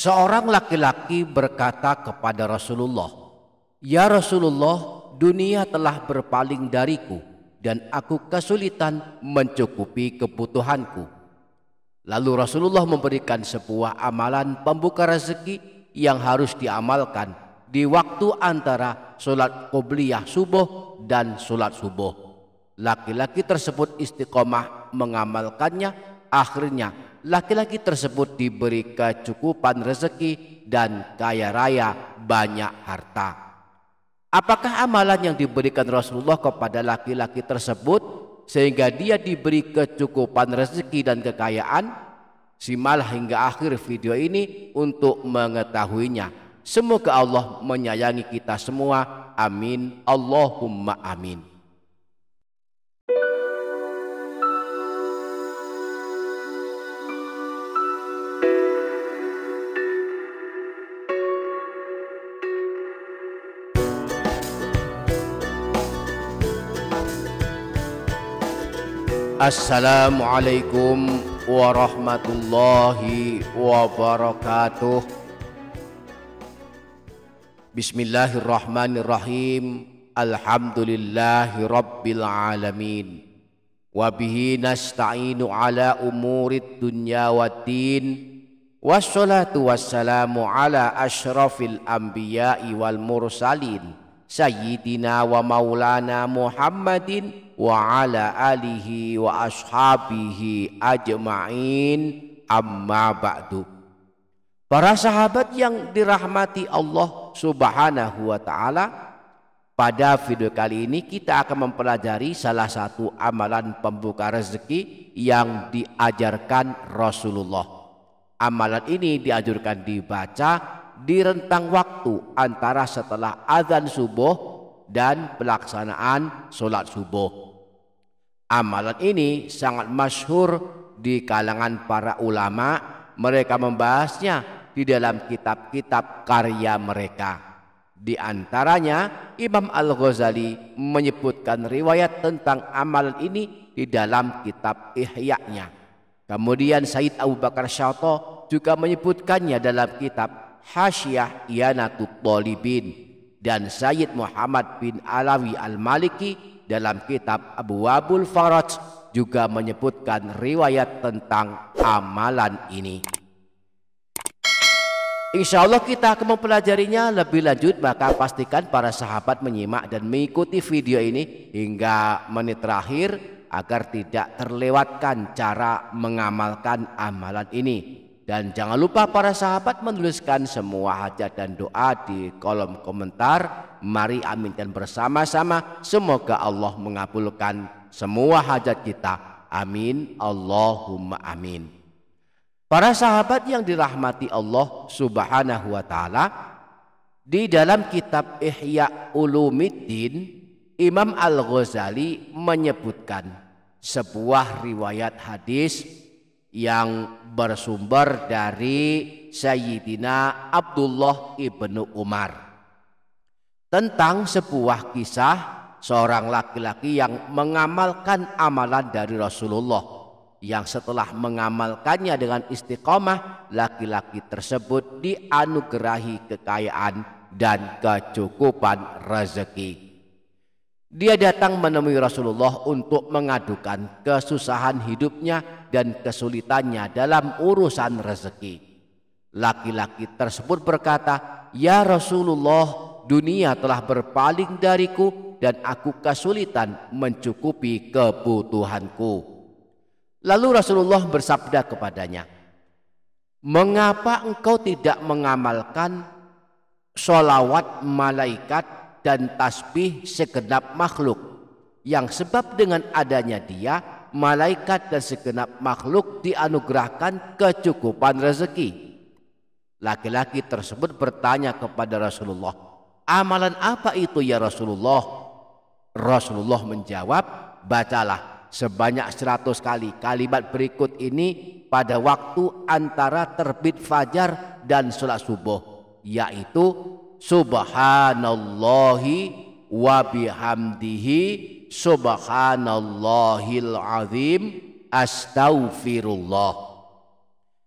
Seorang laki-laki berkata kepada Rasulullah, "Ya Rasulullah, dunia telah berpaling dariku dan aku kesulitan mencukupi kebutuhanku." Lalu Rasulullah memberikan sebuah amalan pembuka rezeki yang harus diamalkan di waktu antara sholat qobliyah subuh dan sholat subuh. Laki-laki tersebut istiqomah mengamalkannya. Akhirnya laki-laki tersebut diberi kecukupan rezeki dan kaya raya banyak harta. Apakah amalan yang diberikan Rasulullah kepada laki-laki tersebut sehingga dia diberi kecukupan rezeki dan kekayaan? Simaklah hingga akhir video ini untuk mengetahuinya. Semoga Allah menyayangi kita semua. Amin. Allahumma amin. Assalamualaikum warahmatullahi wabarakatuh. Bismillahirrahmanirrahim. Alhamdulillahi rabbil alamin. Wabihi nasta'inu ala umurid dunya waddin. Wassalatu wassalamu ala ashrafil anbiya'i wal mursalin, Sayyidina wa maulana Muhammadin wa ala alihi wa ashabihi ajma'in, amma ba'du. Para sahabat yang dirahmati Allah subhanahu wa ta'ala, pada video kali ini kita akan mempelajari salah satu amalan pembuka rezeki yang diajarkan Rasulullah. Amalan ini dianjurkan dibaca di rentang waktu antara setelah azan subuh dan pelaksanaan sholat subuh. Amalan ini sangat masyhur di kalangan para ulama. Mereka membahasnya di dalam kitab-kitab karya mereka. Di antaranya Imam Al-Ghazali menyebutkan riwayat tentang amalan ini di dalam kitab Ihya-nya. Kemudian Sayyid Abu Bakar Syatto juga menyebutkannya dalam kitab Hasyiyah Iyanatut Thalibin, dan Sayyid Muhammad bin Alawi Al-Maliki dalam kitab Abwabul Faraj juga menyebutkan riwayat tentang amalan ini. Insya Allah kita akan mempelajarinya lebih lanjut, maka pastikan para sahabat menyimak dan mengikuti video ini hingga menit terakhir agar tidak terlewatkan cara mengamalkan amalan ini. Dan jangan lupa para sahabat menuliskan semua hajat dan doa di kolom komentar. Mari aminkan bersama-sama. Semoga Allah mengabulkan semua hajat kita. Amin. Allahumma amin. Para sahabat yang dirahmati Allah subhanahu wa ta'ala, di dalam kitab Ihya Ulumiddin, Imam Al-Ghazali menyebutkan sebuah riwayat hadis yang bersumber dari Sayyidina Abdullah ibnu Umar tentang sebuah kisah seorang laki-laki yang mengamalkan amalan dari Rasulullah, yang setelah mengamalkannya dengan istiqomah, laki-laki tersebut dianugerahi kekayaan dan kecukupan rezeki. Dia datang menemui Rasulullah untuk mengadukan kesusahan hidupnya dan kesulitannya dalam urusan rezeki. Laki-laki tersebut berkata, "Ya Rasulullah, dunia telah berpaling dariku dan aku kesulitan mencukupi kebutuhanku." Lalu Rasulullah bersabda kepadanya, "Mengapa engkau tidak mengamalkan sholawat malaikat dan tasbih segenap makhluk, yang sebab dengan adanya dia malaikat dan segenap makhluk dianugerahkan kecukupan rezeki?" Laki-laki tersebut bertanya kepada Rasulullah, "Amalan apa itu ya Rasulullah?" Rasulullah menjawab, "Bacalah sebanyak 100 kali kalimat berikut ini pada waktu antara terbit fajar dan sholat subuh, yaitu Subhanallahi wa bihamdihi subhanallahil azim astaghfirullah."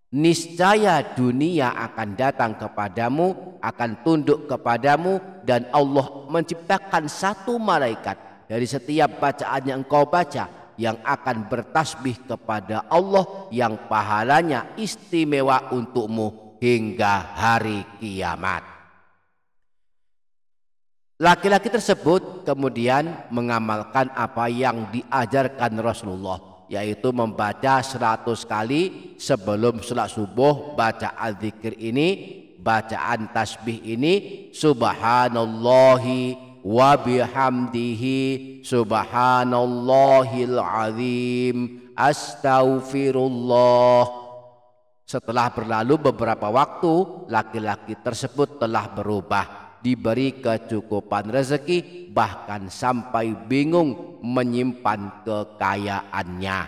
niscaya dunia akan datang kepadamu, akan tunduk kepadamu, dan Allah menciptakan satu malaikat dari setiap bacaan yang engkau baca yang akan bertasbih kepada Allah yang pahalanya istimewa untukmu hingga hari kiamat. Laki-laki tersebut kemudian mengamalkan apa yang diajarkan Rasulullah, yaitu membaca 100 kali sebelum sholat subuh. Bacaan zikir ini, bacaan tasbih ini, subhanallahi wa bihamdihi subhanallahil azim astaghfirullah. Setelah berlalu beberapa waktu, laki-laki tersebut telah berubah, diberi kecukupan rezeki, bahkan sampai bingung menyimpan kekayaannya.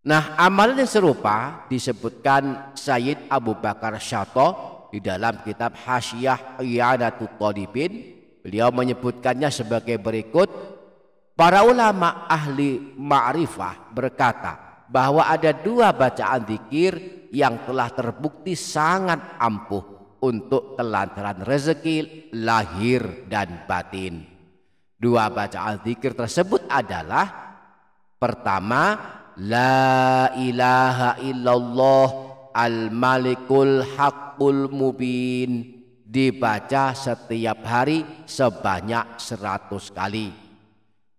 Nah, amalan yang serupa disebutkan Sayyid Abu Bakar Syatto di dalam kitab Hasyiah I'anatut Thalibin. Beliau menyebutkannya sebagai berikut: para ulama ahli ma'rifah berkata bahwa ada dua bacaan zikir yang telah terbukti sangat ampuh untuk kelancaran rezeki lahir dan batin. Dua bacaan zikir tersebut adalah: pertama, la ilaha illallah al-malikul haqqul mubin, dibaca setiap hari sebanyak 100 kali.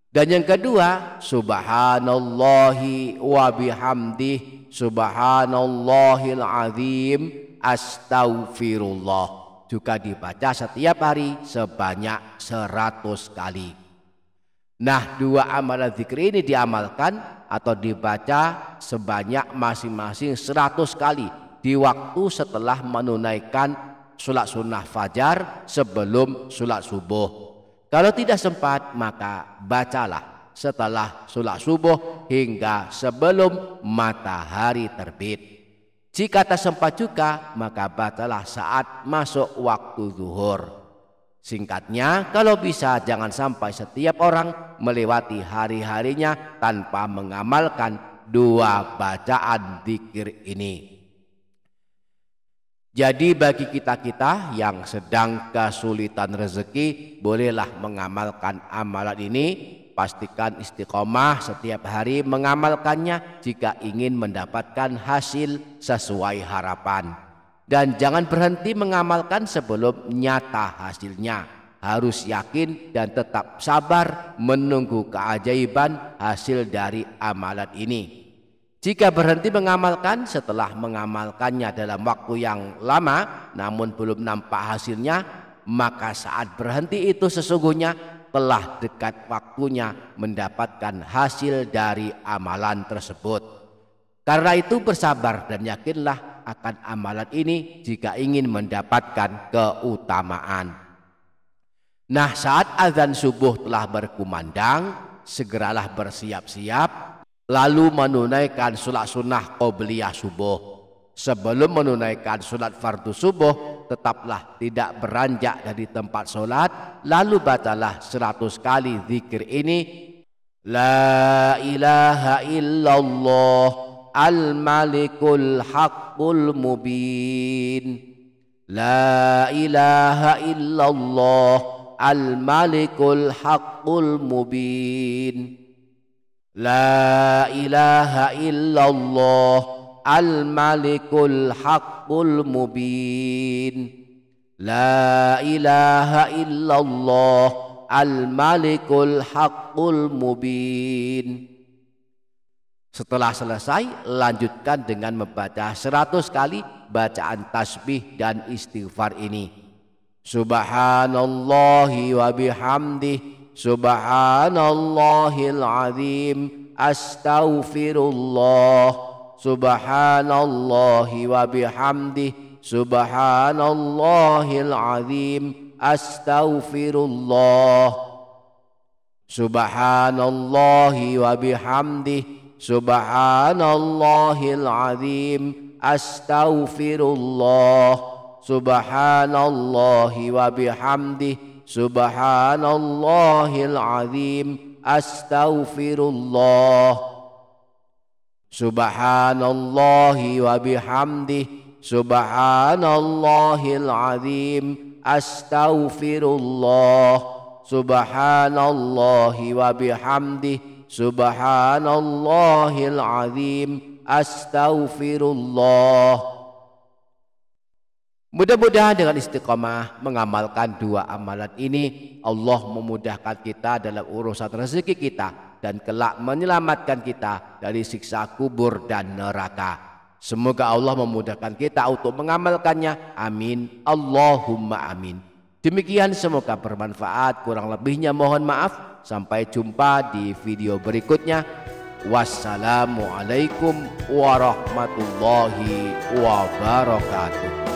Dan yang kedua, subhanallahi wa bihamdih subhanallahil azim astaghfirullah, juga dibaca setiap hari sebanyak 100 kali. Nah, dua amalan zikir ini diamalkan atau dibaca sebanyak masing-masing 100 kali di waktu setelah menunaikan sholat sunnah fajar sebelum sholat subuh. Kalau tidak sempat, maka bacalah setelah sholat subuh hingga sebelum matahari terbit. Jika tak sempat juga, maka bacalah saat masuk waktu zuhur. Singkatnya, kalau bisa jangan sampai setiap orang melewati hari-harinya tanpa mengamalkan dua bacaan zikir ini. Jadi bagi kita-kita yang sedang kesulitan rezeki, bolehlah mengamalkan amalan ini. Pastikan istiqomah setiap hari mengamalkannya jika ingin mendapatkan hasil sesuai harapan. Dan jangan berhenti mengamalkan sebelum nyata hasilnya. Harus yakin dan tetap sabar menunggu keajaiban hasil dari amalan ini. Jika berhenti mengamalkan setelah mengamalkannya dalam waktu yang lama namun belum nampak hasilnya, maka saat berhenti itu sesungguhnya telah dekat waktunya mendapatkan hasil dari amalan tersebut. Karena itu bersabar dan yakinlah akan amalan ini jika ingin mendapatkan keutamaan. Nah, saat azan subuh telah berkumandang, segeralah bersiap-siap lalu menunaikan sholat sunnah qobliyah subuh. Sebelum menunaikan sholat fardu subuh, tetaplah tidak beranjak dari tempat sholat, lalu bacalah 100 kali zikir ini: la ilaha illallah al-malikul haqqul mubin, la ilaha illallah al-malikul haqqul mubin, la ilaha illallah al-malikul haqqul mubin, la ilaha illallah al-malikul haqqul mubin. Setelah selesai, lanjutkan dengan membaca 100 kali bacaan tasbih dan istighfar ini: subhanallahi wa bihamdih subhanallahil azim astaghfirullah, subhanallahi wa bihamdih subhanallahil azim astaghfirullah, subhanallahi wa bihamdih subhanallahil azim astaghfirullah, subhanallahi wa bihamdih subhanallahil azim astaghfirullah. Subhanallahi wa bihamdihi, subhanallahil azim. Astaghfirullah. Subhanallahi wa bihamdihi, subhanallahil azim. Astaghfirullah. Mudah-mudahan dengan istiqomah mengamalkan dua amalan ini, Allah memudahkan kita dalam urusan rezeki kita dan kelak menyelamatkan kita dari siksa kubur dan neraka. Semoga Allah memudahkan kita untuk mengamalkannya. Amin. Allahumma amin. Demikian, semoga bermanfaat. Kurang lebihnya mohon maaf. Sampai jumpa di video berikutnya. Wassalamualaikum warahmatullahi wabarakatuh.